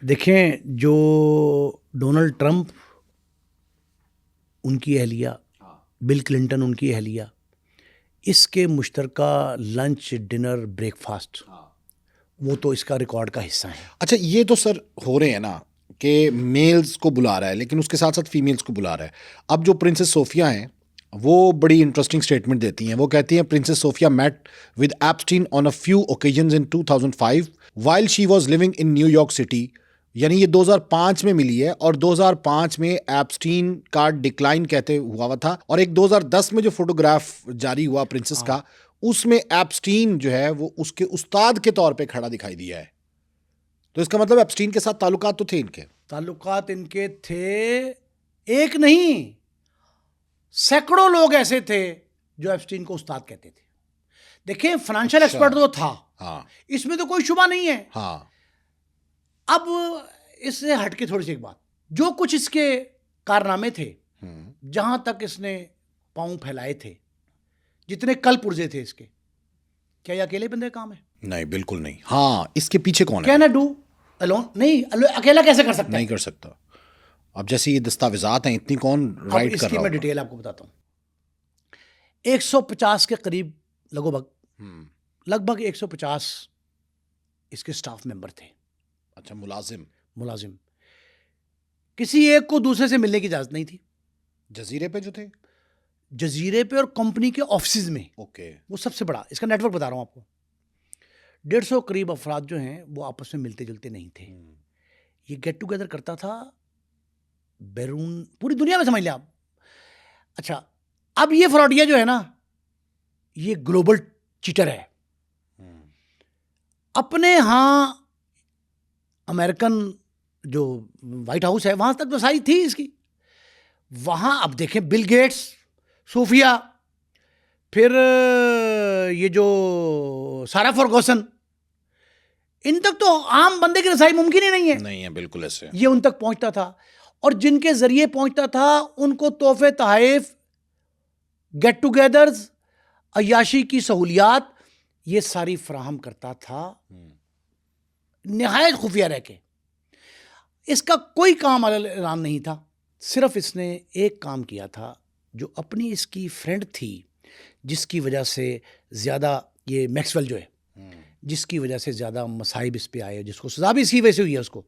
देखें, जो Donald Trump उनकी अहलिया, बिल क्लिंटन उनकी अहलिया, इसके मुश्तरका लंच, डिनर, ब्रेकफास्ट, वो तो इसका रिकॉर्ड का हिस्सा है। अच्छा, ये तो सर हो रहे हैं ना कि मेल्स को बुला रहा है लेकिन उसके साथ साथ फीमेल्स को बुला रहा है। अब जो प्रिंसेस सोफिया हैं वो बड़ी इंटरेस्टिंग स्टेटमेंट देती हैं। वो कहती हैं princess Sophia met with Epstein on a few occasions in 2005 while she was living in New York city. यानी ये 2005 में मिली है और 2005 में एप्स्टीन का डिक्लाइन कहते हुआ था। और एक 2010 में जो फोटोग्राफ जारी हुआ प्रिंसेस का, उसमें एप्स्टीन जो है वो उसके उस्ताद के तौर पे खड़ा दिखाई दिया है। तो इसका मतलब एप्स्टीन के साथ ताल्लुकात तो थे इनके। ताल्लुकात इनके थे, एक नहीं सैकड़ों लोग ऐसे थे जो एप्स्टीन को उस्ताद कहते थे। देखें, फाइनेंशियल एक्सपर्ट तो था, हाँ, इसमें तो कोई शुबा नहीं है। हाँ, अब इससे हटके थोड़ी सी एक बात, जो कुछ इसके कारनामे थे, जहां तक इसने पांव फैलाए थे, जितने कल पुर्जे थे इसके, क्या ये अकेले बंदे का काम है? नहीं, बिल्कुल नहीं। हाँ, इसके पीछे कौन है? Can I do alone? नहीं, अकेला कैसे कर सकता नहीं है? कर सकता। अब जैसे ये दस्तावेजात हैं, इतनी कौन अब राइट कर इसकी रहा मैं होगा? डिटेल आपको बताता हूं। 150 के करीब लगभग 150 इसके स्टाफ मेंबर थे। अच्छा, मुलाजिम किसी एक को दूसरे से मिलने की इजाजत नहीं थी। जजीरे पे जो थे? जजीरे पे और कंपनी के ऑफिस में, ओके। वो सबसे बड़ा इसका नेटवर्क बता रहा हूं आपको। 150 करीब अफराद जो हैं वो आपस में मिलते जुलते नहीं थे। ये गेट टुगेदर करता था बैरून, पूरी दुनिया में, समझ लिया आप। अच्छा, अब ये फ्रॉडिया जो है ना, ये ग्लोबल चीटर है। अपने यहां अमेरिकन जो व्हाइट हाउस है, वहां तक तो सारी थी इसकी। वहां अब देखें, बिल गेट्स, सूफिया, फिर ये जो सारा फर्गूसन, इन तक तो आम बंदे की रसाई मुमकिन ही नहीं है। नहीं है, बिल्कुल ऐसे। ये उन तक पहुंचता था, और जिनके जरिए पहुंचता था उनको तोहफे, तहाइफ, गेट टुगेदर्स, अय्याशी की सहूलियात, ये सारी फराहम करता था, निहायत खुफिया रह के। इसका कोई काम ऐलान नहीं था। सिर्फ इसने एक काम किया था, जो अपनी इसकी फ्रेंड थी, जिसकी वजह से ज़्यादा, ये मैक्सवेल जो है, जिसकी वजह से ज़्यादा मसाइब इस पे आए, जिसको सजा भी इसी वजह से हुई है उसको,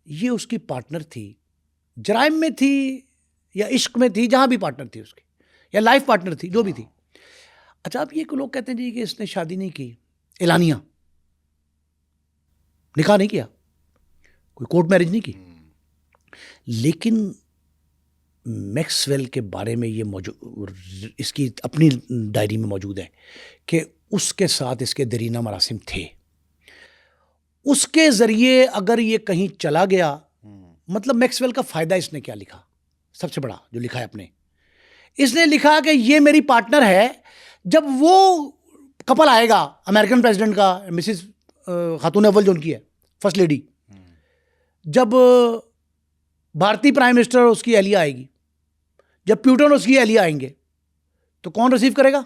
ये उसकी पार्टनर थी, जराइम में थी या इश्क में थी, जहाँ भी पार्टनर थी उसकी, या लाइफ पार्टनर थी, जो भी थी। अच्छा, अब ये लोग कहते हैं जी कि इसने शादी नहीं की, एलानिया निकाह नहीं किया, कोई कोर्ट मैरिज नहीं की, लेकिन मैक्सवेल के बारे में ये मौजूद, इसकी अपनी डायरी में मौजूद है कि उसके साथ इसके दरीना मरासिम थे। उसके ज़रिए अगर ये कहीं चला गया, मतलब मैक्सवेल का फ़ायदा इसने क्या लिखा, सबसे बड़ा जो लिखा है अपने, इसने लिखा कि ये मेरी पार्टनर है। जब वो कपल आएगा, अमेरिकन प्रेसिडेंट का मिसिस खातून अव्वल जो उनकी है, फर्स्ट लेडी, जब भारतीय प्राइम मिनिस्टर उसकी अहलिया आएगी, जब प्यूटन उसकी अहलिया आएंगे, तो कौन रिसीव करेगा?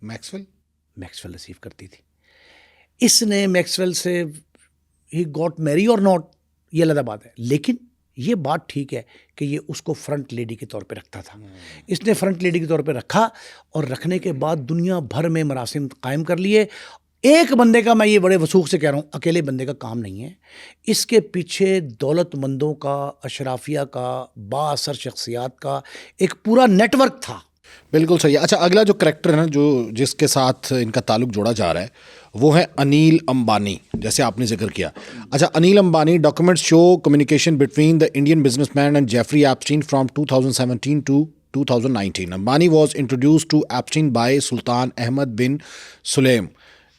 मैक्सवेल रिसीव करती थी। इसने मैक्सवेल से ही गॉट मैरी और नॉट, ये अलग बात है, लेकिन ये बात ठीक है कि ये उसको फ्रंट लेडी के तौर पे रखता था। इसने फ्रंट लेडी के तौर पे रखा, और रखने के बाद दुनिया भर में मरासिम कायम कर लिए। एक बंदे का, मैं ये बड़े वसूख से कह रहा हूँ, अकेले बंदे का काम नहीं है। इसके पीछे दौलतमंदों का, अशराफिया का, बाअसर शख्सियात का एक पूरा नेटवर्क था। बिल्कुल सही है। अच्छा, अगला जो करेक्टर है ना, जो जिसके साथ इनका ताल्लुक जोड़ा जा रहा है, वो है अनिल अंबानी, जैसे आपने जिक्र किया। अच्छा, Anil Ambani, documents show communication between the Indian businessman and Jeffrey Epstein from 2017 to 2019. Ambani was introduced to Epstein by Sultan Ahmed bin Sulaim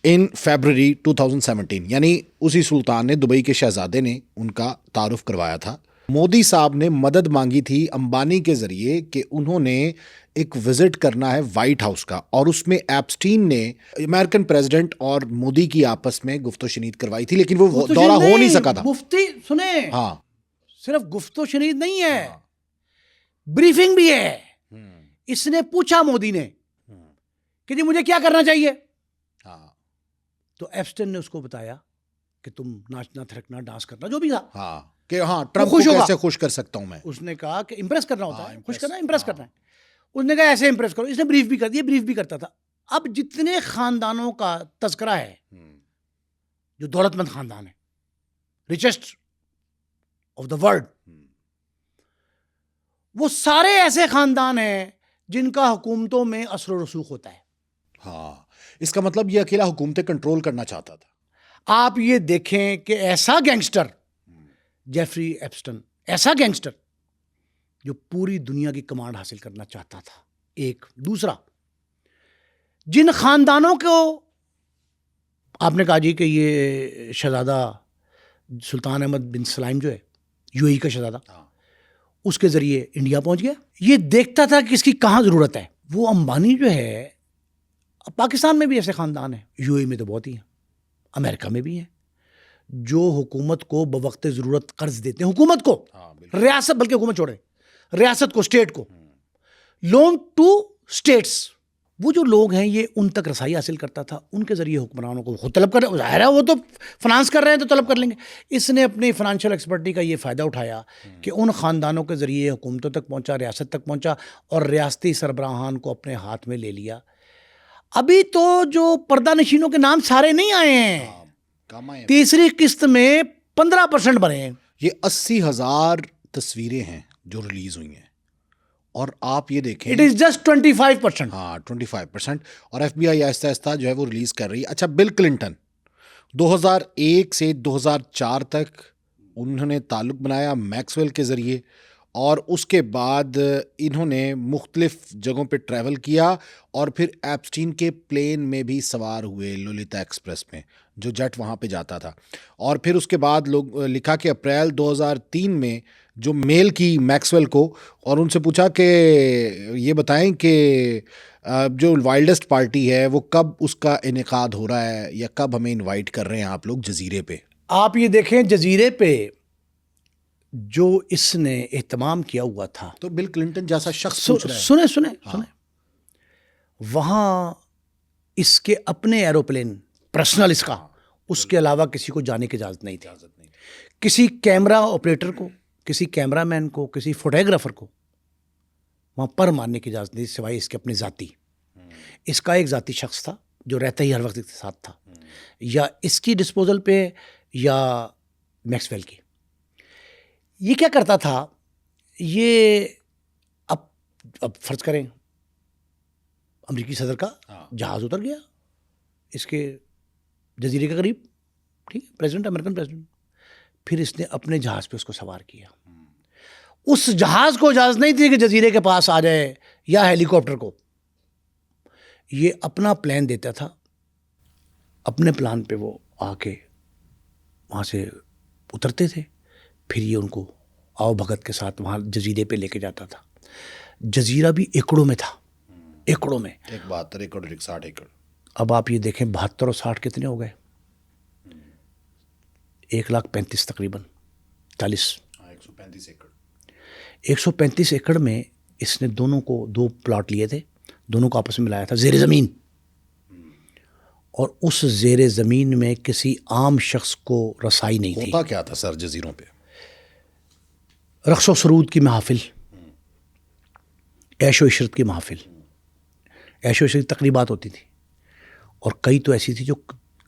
in February 2017। यानी उसी सुल्तान ने, दुबई के शहजादे ने उनका तारुफ करवाया था। मोदी साहब ने मदद मांगी थी अंबानी के ज़रिए कि उन्होंने एक विज़िट करना है वाइट हाउस का, और उसमें एप्स्टीन ने अमेरिकन प्रेसिडेंट और मोदी की आपस में गुफ्तो शनीद करवाई थी, लेकिन वो दौरा हो नहीं सका था। मुफ्ती सुने, हाँ, सिर्फ गुफ्तो शनीद नहीं है, ब्रीफिंग भी है। इसने पूछा मोदी ने कि जी मुझे क्या करना चाहिए, तो एप्स्टीन ने उसको बताया कि तुम नाचना, थिरकना, डांस करना, जो भी था, हाँ कि हाँ ट्रम्प खुश को होगा। कैसे खुश कर सकता हूँ मैं। उसने कहा कि इम्प्रेस करना होता हाँ, है, खुश impress, करना, इम्प्रेस हाँ। करना है। उसने कहा ऐसे इम्प्रेस करो। इसने ब्रीफ भी कर दिया, ब्रीफ भी करता था। अब जितने खानदानों का तस्करा है, जो दौलतमंद खानदान है, रिचेस्ट ऑफ द वर्ल्ड, वो सारे ऐसे खानदान हैं जिनका हुकूमतों में असर व रसूख होता है। हाँ, इसका मतलब ये अकेला हुकूमतें कंट्रोल करना चाहता था। आप ये देखें कि ऐसा गैंगस्टर जेफरी एप्स्टन, ऐसा गैंगस्टर जो पूरी दुनिया की कमांड हासिल करना चाहता था, एक। दूसरा, जिन खानदानों को आपने कहा जी कि ये शहजादा सुल्तान अहमद बिन सलाइम जो है, यूएई का शहजादा, उसके जरिए इंडिया पहुंच गया, ये देखता था कि इसकी कहाँ ज़रूरत है। वो अंबानी जो है, पाकिस्तान में भी ऐसे ख़ानदान हैं, यूएई में तो बहुत ही हैं, अमेरिका में भी हैं, जो हुकूमत को बवक्त ज़रूरत कर्ज देते हैं, हुकूमत को, रियासत, बल्कि हुकूमत छोड़े, रियासत को, स्टेट को, लोन टू स्टेट्स। वो जो लोग हैं, ये उन तक रसाई हासिल करता था, उनके ज़रिए हुक्मरानों को खुद तलब कर, ज़ाहिर है वो तो फाइनेंस कर रहे हैं तो तलब कर लेंगे। इसने अपनी फाइनेंशियल एक्सपर्टी का ये फ़ायदा उठाया कि उन ख़ानदानों के ज़रिए हुकूमतों तक पहुँचा, रियासत तक पहुँचा, और रियासती सरबराहान को अपने हाथ में ले लिया। अभी तो जो पर्दा नशीनों के नाम सारे नहीं आए हैं, तीसरी किस्त में 15% बने हैं। ये 80,000 तस्वीरें हैं जो रिलीज हुई हैं, और आप ये देखें इट इज जस्ट 25%। हाँ 25%, और FBI आहिस्ता आहिस्ता जो है वो रिलीज कर रही है। अच्छा, बिल क्लिंटन 2001 से 2004 तक उन्होंने ताल्लुक़ बनाया मैक्सवेल के ज़रिए, और उसके बाद इन्होंने मुख्तलिफ जगहों पे ट्रैवल किया, और फिर एप्स्टीन के प्लेन में भी सवार हुए, लोलिता एक्सप्रेस में, जो जेट वहाँ पे जाता था। और फिर उसके बाद लोग लिखा कि अप्रैल 2003 में जो मेल की मैक्सवेल को, और उनसे पूछा कि ये बताएं कि जो वाइल्डेस्ट पार्टी है वो कब उसका इनेकाद हो रहा है, या कब हमें इनवाइट कर रहे हैं आप लोग जजीरे पे। आप ये देखें, जजीरे पे जो इसने एहतमाम किया हुआ था, तो बिल क्लिंटन जैसा शख्स पूछ रहा है। सुने सुने सुने, वहाँ इसके अपने एरोप्लेन पर्सनल, इसका, उसके अलावा किसी को जाने की इजाज़त नहीं थी। किसी कैमरा ऑपरेटर को, किसी कैमरामैन को, किसी फोटोग्राफर को वहाँ पर मारने की इजाज़त नहीं, सिवाय इसके अपने ज़ाती। इसका एक ज़ाती शख्स था जो रहता ही हर वक्त इसके साथ था, या इसकी डिस्पोजल पे या मैक्सवेल की। ये क्या करता था, ये अब फर्ज करें अमेरिकी सदर का जहाज़ उतर गया इसके जजीरे के करीब, ठीक है, प्रेसिडेंट, अमेरिकन प्रेसिडेंट, फिर इसने अपने जहाज़ पे उसको सवार किया। उस जहाज़ को इजाज़त नहीं थी कि जजीरे के पास आ जाए, या हेलीकॉप्टर को। ये अपना प्लान देता था, अपने प्लान पे वो आके वहाँ से उतरते थे, फिर ये उनको आओ भगत के साथ वहाँ जजीरे पे लेके जाता था। जजीरा भी एकड़ों में था, एकड़ों में, 72 एकड़, 60 एकड़। अब आप ये देखें 72 और 60 कितने हो गए, 1,35,000 तकरीबन, 40, 135 एकड़। 135 एकड़ में इसने दोनों को, 2 प्लॉट लिए थे, दोनों को आपस में मिलाया था ज़ेरे ज़मीन, और उस ज़ेरे ज़मीन में किसी आम शख्स को रसाई नहीं थी। होता क्या था सर जजीरों पे? रक्स व सरूद की महफिल, ऐशो इशरत की महफिल, ऐशो इशरत की तकरीबात होती थी, और कई तो ऐसी थी जो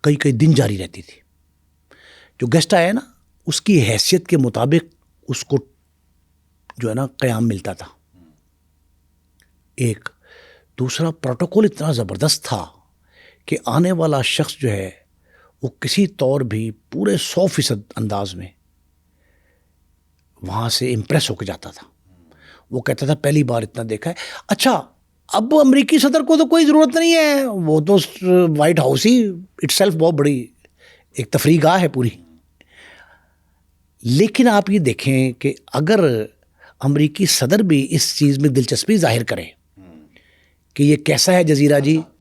कई कई दिन जारी रहती थी। जो गेस्ट आया ना, उसकी हैसियत के मुताबिक उसको जो है ना क़याम मिलता था। एक दूसरा, प्रोटोकॉल इतना ज़बरदस्त था कि आने वाला शख्स जो है वो किसी तौर भी पूरे 100% अंदाज में वहाँ से इम्प्रेस होकर जाता था। वो कहता था पहली बार इतना देखा है। अच्छा, अब अमेरिकी सदर को तो कोई ज़रूरत नहीं है, वो तो वाइट हाउस ही इटसेल्फ बहुत बड़ी एक तफरीह गाह है पूरी। लेकिन आप ये देखें कि अगर अमेरिकी सदर भी इस चीज़ में दिलचस्पी जाहिर करे कि ये कैसा है जजीरा जी,